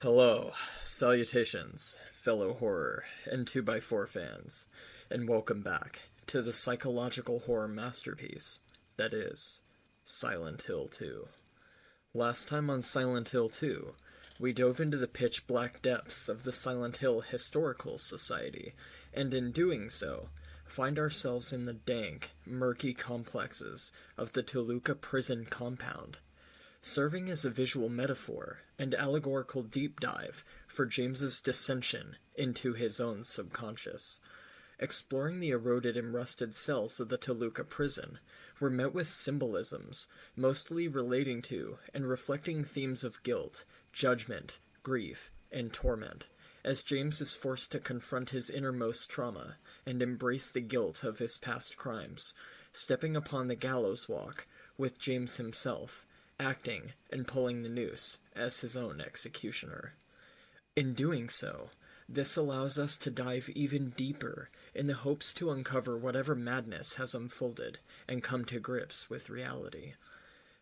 Hello, salutations, fellow horror and 2x4 fans, and welcome back to the psychological horror masterpiece that is Silent Hill 2. Last time on Silent Hill 2, we dove into the pitch black depths of the Silent Hill Historical Society, and in doing so, find ourselves in the dank, murky complexes of the Toluca prison compound, serving as a visual metaphor and allegorical deep dive for James's dissension into his own subconscious. Exploring the eroded and rusted cells of the Toluca prison, we're met with symbolisms, mostly relating to and reflecting themes of guilt, judgment, grief, and torment, as James is forced to confront his innermost trauma and embrace the guilt of his past crimes, stepping upon the gallows walk with James himself, acting and pulling the noose as his own executioner. In doing so, this allows us to dive even deeper in the hopes to uncover whatever madness has unfolded and come to grips with reality.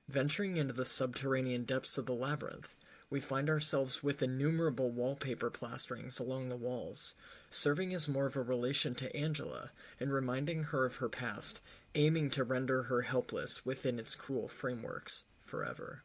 Venturing into the subterranean depths of the labyrinth, we find ourselves with innumerable wallpaper plasterings along the walls, serving as more of a relation to Angela and reminding her of her past, aiming to render her helpless within its cruel frameworks forever.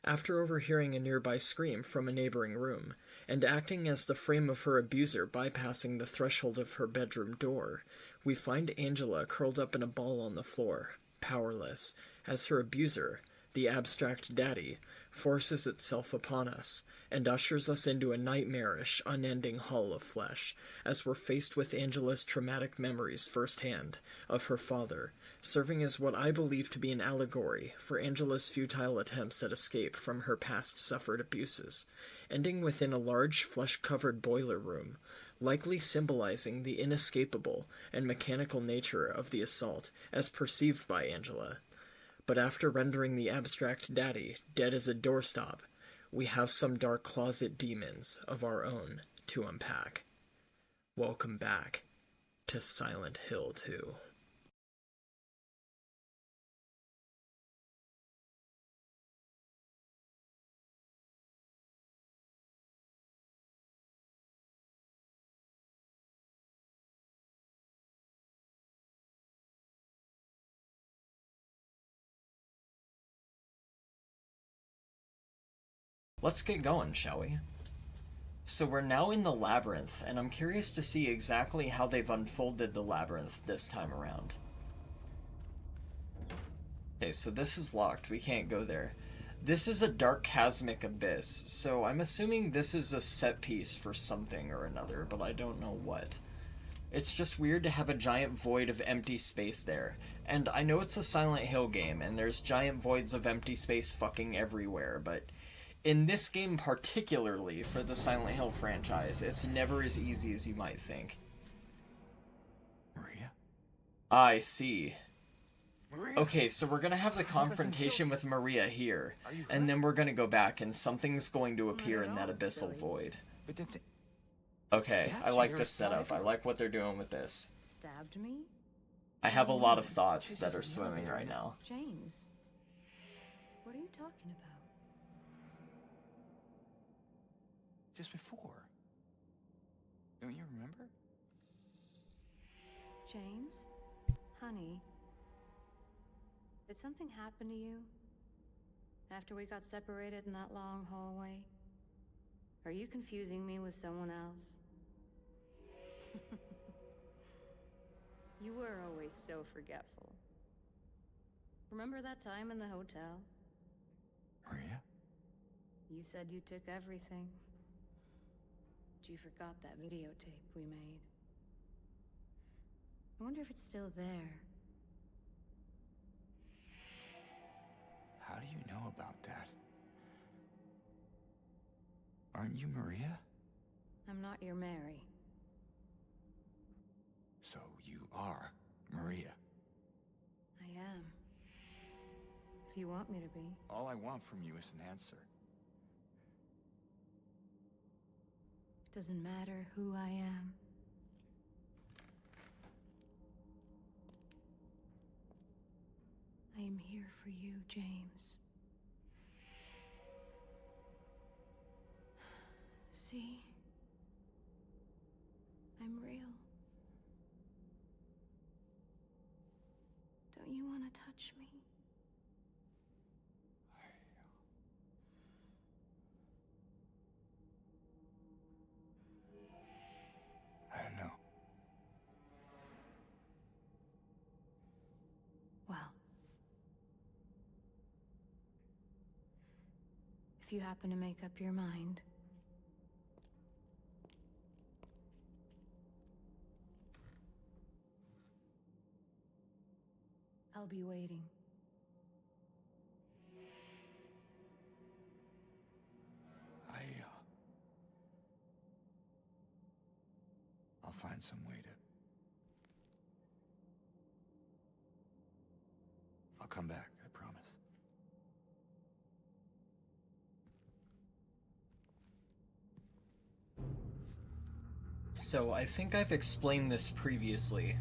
After overhearing a nearby scream from a neighboring room, and acting as the frame of her abuser bypassing the threshold of her bedroom door, we find Angela curled up in a ball on the floor, powerless, as her abuser, the abstract daddy, forces itself upon us, and ushers us into a nightmarish, unending hall of flesh, as we're faced with Angela's traumatic memories firsthand of her father, serving as what I believe to be an allegory for Angela's futile attempts at escape from her past suffered abuses, ending within a large flesh-covered boiler room, likely symbolizing the inescapable and mechanical nature of the assault as perceived by Angela. But after rendering the abstract daddy dead as a doorstop, we have some dark closet demons of our own to unpack. Welcome back to Silent Hill 2. Let's get going, shall we? So we're now in the labyrinth, and I'm curious to see exactly how they've unfolded the labyrinth this time around. Okay, so this is locked. We can't go there. This is a dark chasmic abyss, so I'm assuming this is a set piece for something or another, but I don't know what. It's just weird to have a giant void of empty space there. And I know it's a Silent Hill game, and there's giant voids of empty space fucking everywhere, but in this game particularly, for the Silent Hill franchise, it's never as easy as you might think. Maria? I see. Maria? Okay, so we're gonna have the confrontation with Maria here, and then we're gonna go back and something's going to appear in that abyssal void. But the Okay, I like this setup. I like what they're doing with this. Stabbed me? I have a lot of thoughts that are swimming right now. James, what are you talking about? just before. Don't you remember? James? Honey? Did something happen to you? After we got separated in that long hallway? Are you confusing me with someone else? You were always so forgetful. Remember that time in the hotel? Maria? You said you took everything. But you forgot that videotape we made. I wonder if it's still there. How do you know about that? Aren't you Maria? I'm not your Mary. So you are Maria. I am. If you want me to be. All I want from you is an answer. Doesn't matter who I am. I am here for you, James. See? I'm real. Don't you want to touch me? I don't know. Well, if you happen to make up your mind, I'll be waiting. I'll find some way to... I'll come back, I promise. So I think I've explained this previously,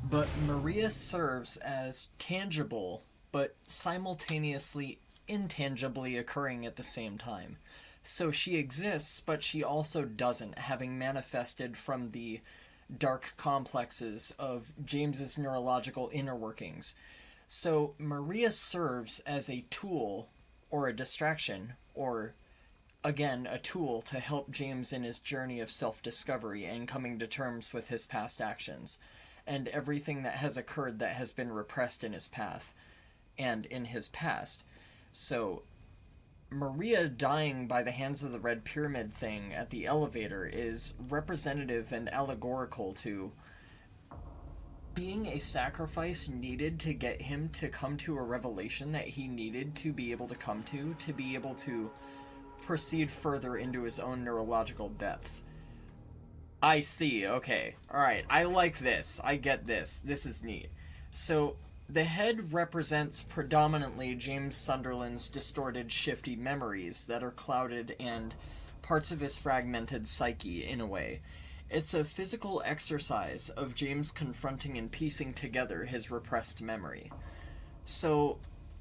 but Maria serves as tangible, but simultaneously intangibly occurring at the same time. So she exists, but she also doesn't, having manifested from the dark complexes of James's neurological inner workings. So Maria serves as a tool, or a distraction, or, again, a tool to help James in his journey of self-discovery and coming to terms with his past actions, and everything that has occurred that has been repressed in his path, and in his past. So Maria dying by the hands of the Red Pyramid thing at the elevator is representative and allegorical to being a sacrifice needed to get him to come to a revelation that he needed to be able to be able to proceed further into his own neurological depth. I see, okay. Alright, I like this. I get this. This is neat. So the head represents predominantly James Sunderland's distorted, shifty memories that are clouded and parts of his fragmented psyche, in a way. It's a physical exercise of James confronting and piecing together his repressed memory. So,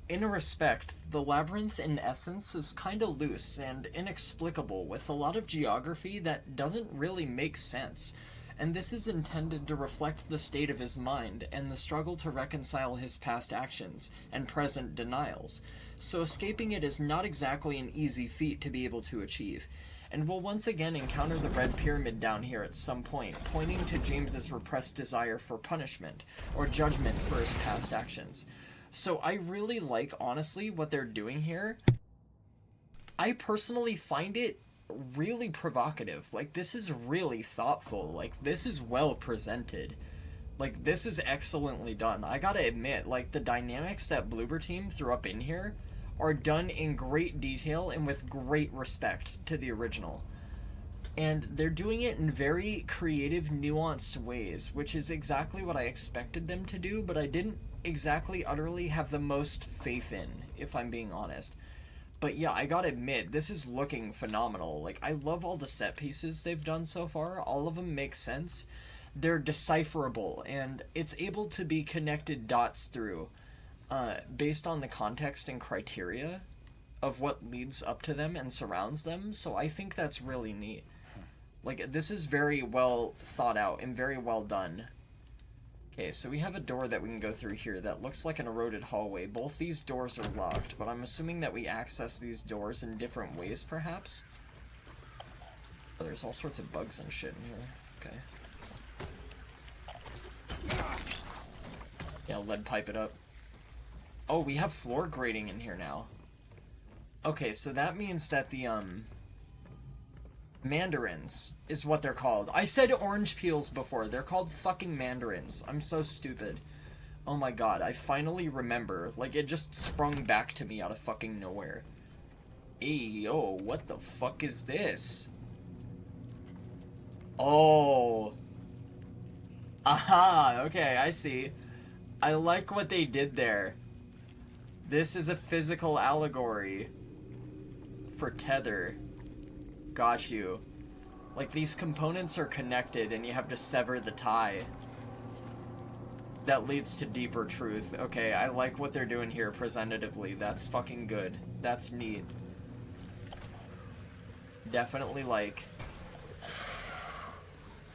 in a respect, the labyrinth in essence is kinda loose and inexplicable, with a lot of geography that doesn't really make sense. And this is intended to reflect the state of his mind and the struggle to reconcile his past actions and present denials. So escaping it is not exactly an easy feat to be able to achieve. And we'll once again encounter the Red Pyramid down here at some point, pointing to James's repressed desire for punishment, or judgment for his past actions. So I really like, honestly, what they're doing here. I personally find it really provocative. Like, this is really thoughtful. Like, this is well presented. Like, this is excellently done. I gotta admit, like, the dynamics that Bloober Team threw up in here are done in great detail and with great respect to the original. And they're doing it in very creative, nuanced ways, which is exactly what I expected them to do, but I didn't exactly utterly have the most faith in, if I'm being honest. But yeah, I gotta admit, this is looking phenomenal. Like, I love all the set pieces they've done so far. All of them make sense. They're decipherable, and it's able to be connected dots through, based on the context and criteria of what leads up to them and surrounds them. So I think that's really neat. Like, this is very well thought out and very well done. Okay, so we have a door that we can go through here that looks like an eroded hallway. Both these doors are locked, but I'm assuming that we access these doors in different ways, perhaps? Oh, there's all sorts of bugs and shit in here. Okay. Yeah, lead pipe it up. Oh, we have floor grating in here now. Okay, so that means that the, mandarins is what they're called. I said orange peels before. They're called fucking mandarins. I'm so stupid. Oh my god, I finally remember. Like, it just sprung back to me out of fucking nowhere. Hey, yo, what the fuck is this? Oh. Aha, okay, I see. I like what they did there. This is a physical allegory for tether. Got you. Like, these components are connected and you have to sever the tie. That leads to deeper truth. Okay, I like what they're doing here presentatively. That's fucking good. That's neat. Definitely like.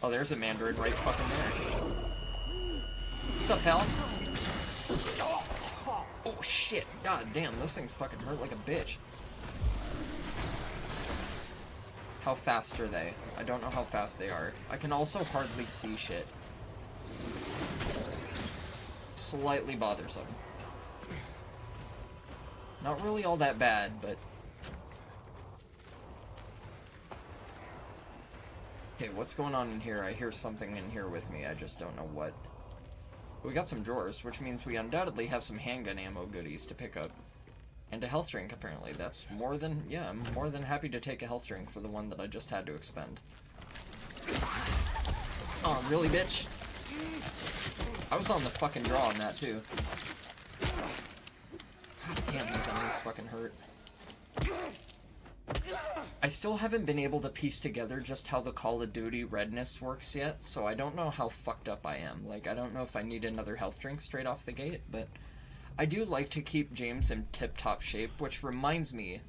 Oh, there's a Mandarin right fucking there. What's up, pal? Oh, shit. God damn, those things fucking hurt like a bitch. How fast are they? I don't know how fast they are. I can also hardly see shit. Slightly bothersome. Not really all that bad, but... Okay, what's going on in here? I hear something in here with me, I just don't know what. We got some drawers, which means we undoubtedly have some handgun ammo goodies to pick up. And a health drink, apparently. That's more than... Yeah, I'm more than happy to take a health drink for the one that I just had to expend. Oh, really, bitch? I was on the fucking draw on that, too. God damn, these enemies fucking hurt. I still haven't been able to piece together just how the Call of Duty redness works yet, so I don't know how fucked up I am. Like, I don't know if I need another health drink straight off the gate, but I do like to keep James in tip-top shape, which reminds me,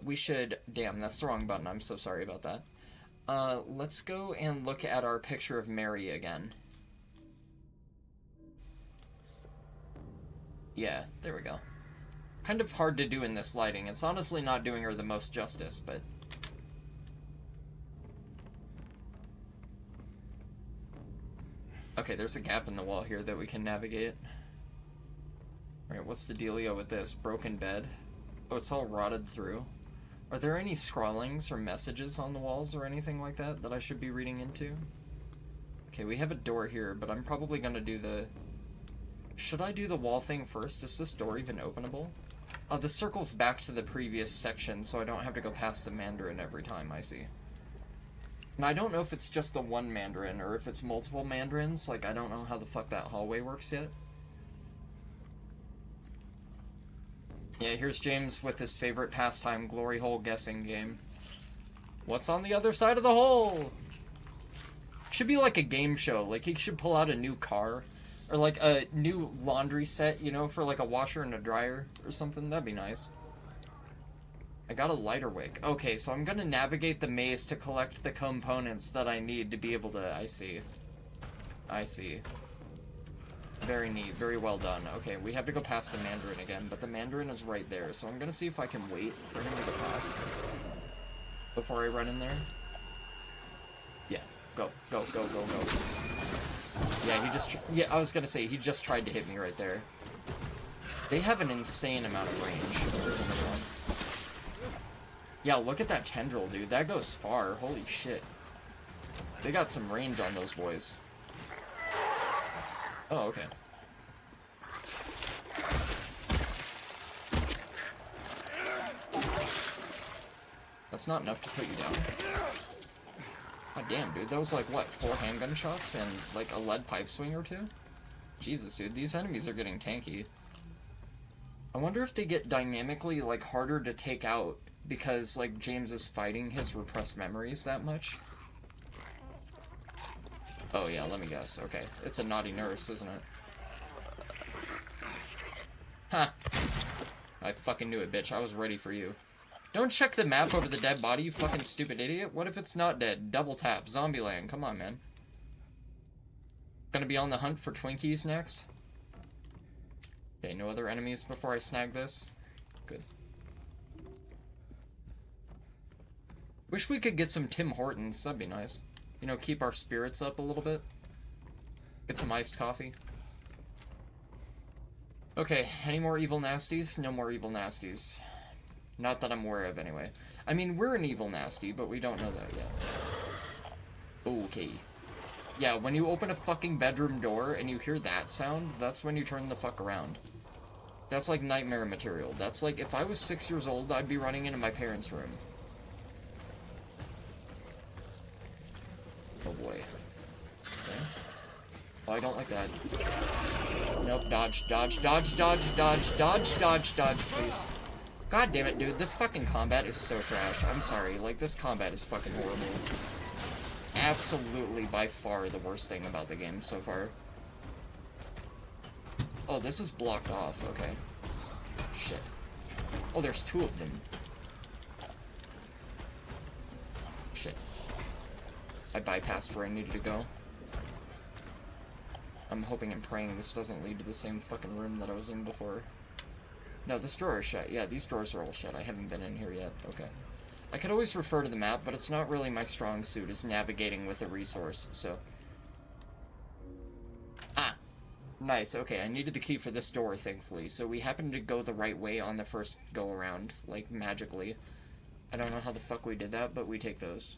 we should... Damn, that's the wrong button, I'm so sorry about that. Let's go and look at our picture of Mary again. Yeah, there we go. Kind of hard to do in this lighting. It's honestly not doing her the most justice, but... Okay, there's a gap in the wall here that we can navigate. Alright, what's the dealio with this? Broken bed? Oh, it's all rotted through. Are there any scrawlings or messages on the walls or anything like that that I should be reading into? Okay, we have a door here, but I'm probably gonna do the... Should I do the wall thing first? Is this door even openable? Oh, this circles back to the previous section, so I don't have to go past the Mandarin every time, I see. And I don't know if it's just the one Mandarin, or if it's multiple Mandarins. Like, I don't know how the fuck that hallway works yet. Yeah, here's James with his favorite pastime, glory hole guessing game. What's on the other side of the hole? Should be like a game show. Like, he should pull out a new car. Or like a new laundry set, you know, for like a washer and a dryer or something. That'd be nice. I got a lighter wick. Okay, so I'm gonna navigate the maze to collect the components that I need to be able to... I see. I see. Very neat. Very well done. Okay, we have to go past the Mandarin again, but the Mandarin is right there, so I'm gonna see if I can wait for him to go past before I run in there. Yeah. Go, go, go, go, go. Yeah, he just... Yeah, I was gonna say, he just tried to hit me right there. They have an insane amount of range. There's another one. Yeah, look at that tendril, dude. That goes far. Holy shit. They got some range on those boys. Oh, okay. That's not enough to put you down. God damn, dude. That was like, what, 4 handgun shots and like a lead pipe swing or 2? Jesus, dude. These enemies are getting tanky. I wonder if they get dynamically, like, harder to take out because, like, James is fighting his repressed memories that much. Oh, yeah, let me guess. Okay. It's a naughty nurse, isn't it? Ha! I fucking knew it, bitch. I was ready for you. Don't check the map over the dead body, you fucking stupid idiot. What if it's not dead? Double tap. Zombieland. Come on, man. Gonna be on the hunt for Twinkies next? Okay, no other enemies before I snag this? Good. Wish we could get some Tim Hortons. That'd be nice. You know, keep our spirits up a little bit. Get some iced coffee. Okay, any more evil nasties? No more evil nasties. Not that I'm aware of, anyway. I mean, we're an evil nasty, but we don't know that yet. Okay. Yeah, when you open a fucking bedroom door and you hear that sound, that's when you turn the fuck around. That's like nightmare material. That's like, if I was 6 years old, I'd be running into my parents' room. Oh boy. Okay. Oh, I don't like that. Nope, dodge, dodge, dodge, dodge, dodge, dodge, dodge, dodge, please. God damn it, dude, this fucking combat is so trash. I'm sorry, like, this combat is fucking horrible. Absolutely, by far, the worst thing about the game so far. Oh, this is blocked off, okay. Shit. Oh, there's 2 of them. Shit. I bypassed where I needed to go. I'm hoping and praying this doesn't lead to the same fucking room that I was in before. No, this drawer is shut. Yeah, these drawers are all shut. I haven't been in here yet. Okay. I could always refer to the map, but it's not really my strong suit, is navigating with a resource, so... Ah! Nice, okay, I needed the key for this door, thankfully, so we happened to go the right way on the first go-around, like, magically. I don't know how the fuck we did that, but we take those.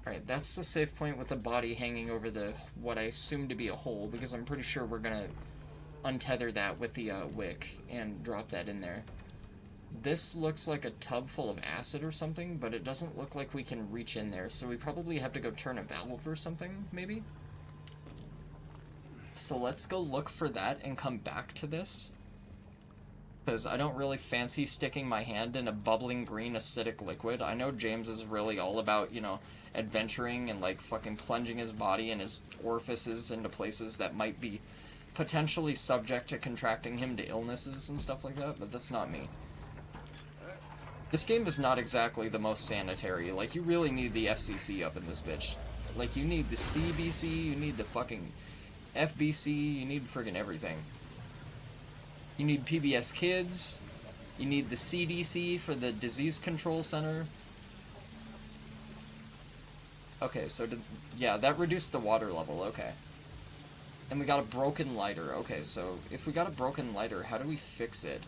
Alright, that's the safe point with the body hanging over the, what I assume to be a hole, because I'm pretty sure we're gonna untether that with the, wick, and drop that in there. This looks like a tub full of acid or something, but it doesn't look like we can reach in there, so we probably have to go turn a valve or something, maybe? So let's go look for that and come back to this. Because I don't really fancy sticking my hand in a bubbling green acidic liquid. I know James is really all about, you know, adventuring and, like, fucking plunging his body and his orifices into places that might be potentially subject to contracting him to illnesses and stuff like that, but that's not me. This game is not exactly the most sanitary. Like, you really need the FCC up in this bitch. Like, you need the CBC, you need the fucking FBC, you need friggin' everything. You need PBS Kids, you need the CDC for the Disease Control Center. Okay, so, yeah, that reduced the water level, okay. And we got a broken lighter, okay, so if we got a broken lighter, how do we fix it?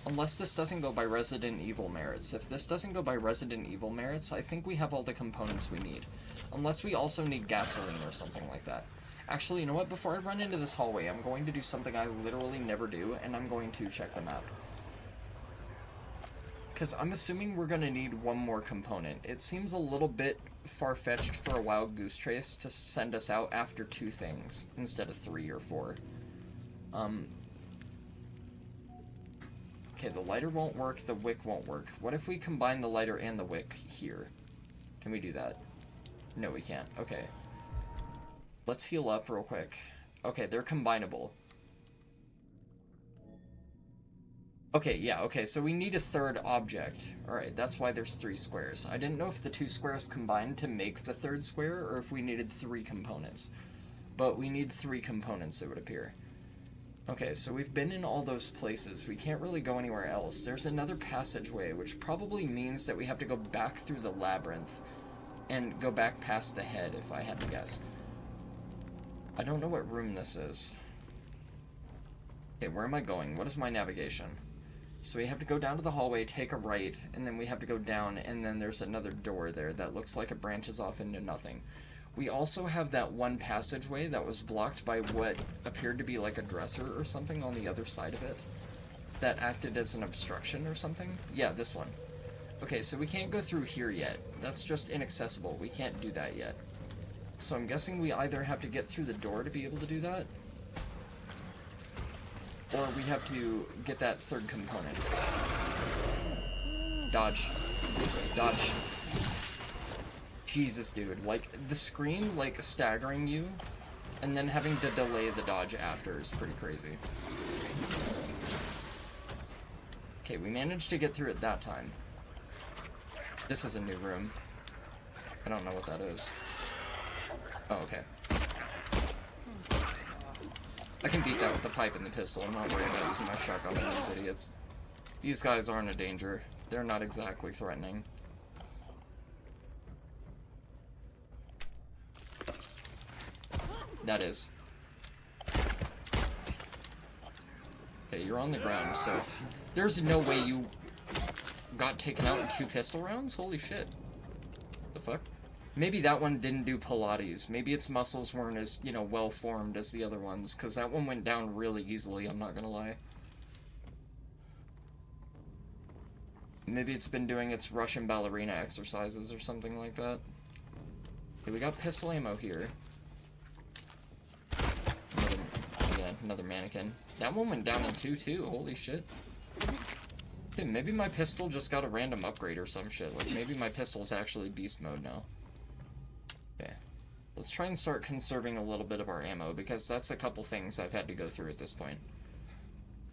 Unless this doesn't go by Resident Evil merits. If this doesn't go by Resident Evil merits, I think we have all the components we need. Unless we also need gasoline or something like that. Actually, you know what? Before I run into this hallway, I'm going to do something I literally never do, and I'm going to check the map. Because I'm assuming we're going to need one more component. It seems a little bit far-fetched for a wild goose chase to send us out after 2 things, instead of 3 or 4. Okay, the lighter won't work, the wick won't work. What if we combine the lighter and the wick here? Can we do that? No, we can't. Okay. Let's heal up real quick. Okay, they're combinable. Okay, yeah, okay, so we need a third object. Alright, that's why there's 3 squares. I didn't know if the 2 squares combined to make the third square, or if we needed 3 components. But we need 3 components, it would appear. Okay, so we've been in all those places. We can't really go anywhere else. There's another passageway, which probably means that we have to go back through the labyrinth and go back past the head, if I had to guess. I don't know what room this is. Okay, where am I going? What is my navigation? So we have to go down to the hallway, take a right, and then we have to go down, and then there's another door there that looks like it branches off into nothing. We also have that one passageway that was blocked by what appeared to be like a dresser or something on the other side of it that acted as an obstruction or something. Yeah, this one. Okay, so we can't go through here yet. That's just inaccessible. We can't do that yet. So I'm guessing we either have to get through the door to be able to do that, or we have to get that third component. Dodge. Dodge. Jesus, dude. Like, the screen, like, staggering you, and then having to delay the dodge after is pretty crazy. Okay, we managed to get through it that time. This is a new room. I don't know what that is. Oh, okay. I can beat that with the pipe and the pistol. I'm not worried about using my shotgun on these idiots. These guys aren't a danger. They're not exactly threatening. That is. Okay, you're on the ground, so there's no way you got taken out in 2 pistol rounds? Holy shit. The fuck? Maybe that one didn't do Pilates. Maybe its muscles weren't as, you know, well-formed as the other ones, because that one went down really easily, I'm not gonna lie. Maybe it's been doing its Russian ballerina exercises or something like that. Okay, we got pistol ammo here. Another mannequin. That one went down in 2 too, holy shit. Okay, maybe my pistol just got a random upgrade or some shit. Like, maybe my pistol's actually beast mode now. Okay. Let's try and start conserving a little bit of our ammo, because that's a couple things I've had to go through at this point.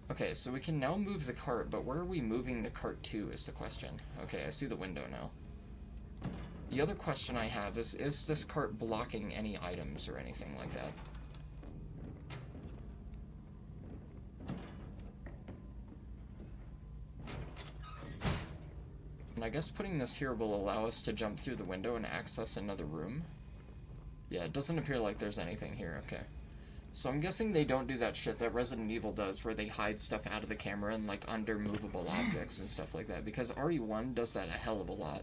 Okay, so we can now move the cart, but where are we moving the cart to is the question. Okay, I see the window now. The other question I have is this cart blocking any items or anything like that? And I guess putting this here will allow us to jump through the window and access another room. Yeah, it doesn't appear like there's anything here, okay. So I'm guessing they don't do that shit that Resident Evil does, where they hide stuff out of the camera and, like, under movable objects and stuff like that, because RE1 does that a hell of a lot.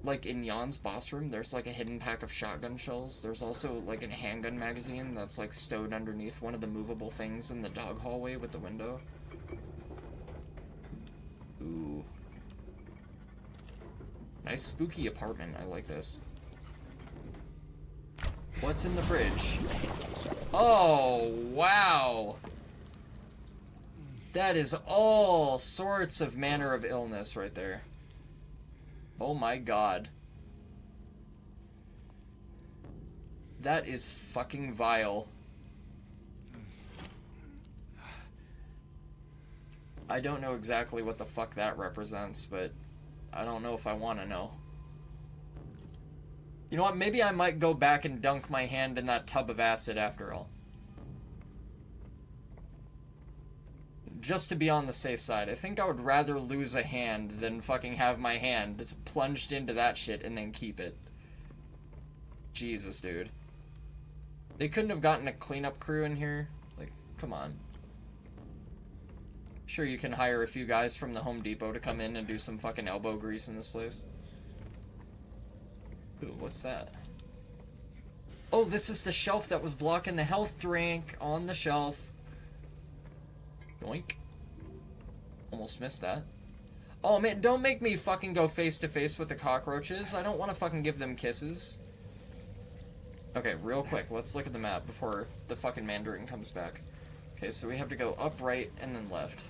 Like, in Jan's boss room, there's, like, a hidden pack of shotgun shells. There's also, like, a handgun magazine that's, like, stowed underneath one of the movable things in the dog hallway with the window. Ooh. Nice spooky apartment, I like this. What's in the fridge? Oh, wow. That is all sorts of manner of illness right there. Oh my god. That is fucking vile. I don't know exactly what the fuck that represents, but I don't know if I want to know. You know what, maybe I might go back and dunk my hand in that tub of acid after all. Just to be on the safe side. I think I would rather lose a hand than fucking have my hand just plunged into that shit and then keep it. Jesus, dude. They couldn't have gotten a cleanup crew in here? Like, come on. Sure, you can hire a few guys from the Home Depot to come in and do some fucking elbow grease in this place. Ooh, what's that? Oh, this is the shelf that was blocking the health drink on the shelf. Yoink. Almost missed that. Oh, man, don't make me fucking go face to face with the cockroaches. I don't want to fucking give them kisses. Okay, real quick, let's look at the map before the fucking Mandarin comes back. Okay, so we have to go up, right, and then left.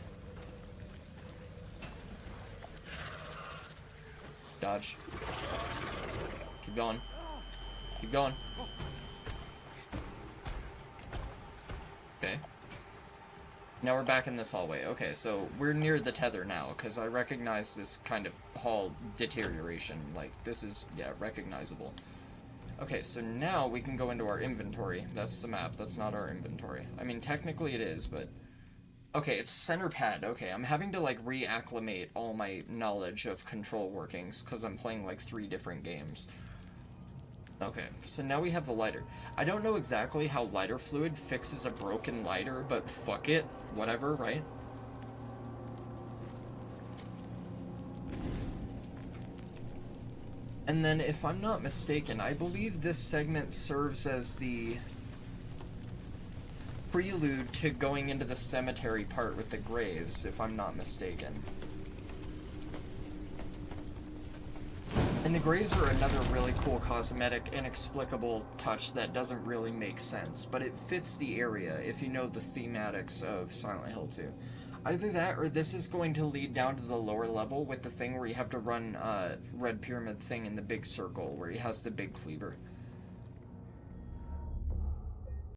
Dodge. Keep going. Keep going. Okay. Now we're back in this hallway. Okay, so we're near the tether now, because I recognize this kind of hall deterioration. Like, this is, yeah, recognizable. Okay, so now we can go into our inventory. That's the map. That's not our inventory. I mean, technically it is, but... Okay, it's center pad. Okay, I'm having to, like, reacclimate all my knowledge of control workings, because I'm playing, like, 3 different games. Okay, so now we have the lighter. I don't know exactly how lighter fluid fixes a broken lighter, but fuck it. Whatever, right? And then, if I'm not mistaken, I believe this segment serves as the prelude to going into the cemetery part with the graves, if I'm not mistaken. And the graves are another really cool cosmetic, inexplicable touch that doesn't really make sense, but it fits the area if you know the thematics of Silent Hill 2. Either that, or this is going to lead down to the lower level with the thing where you have to run Red Pyramid thing in the big circle, where he has the big cleaver.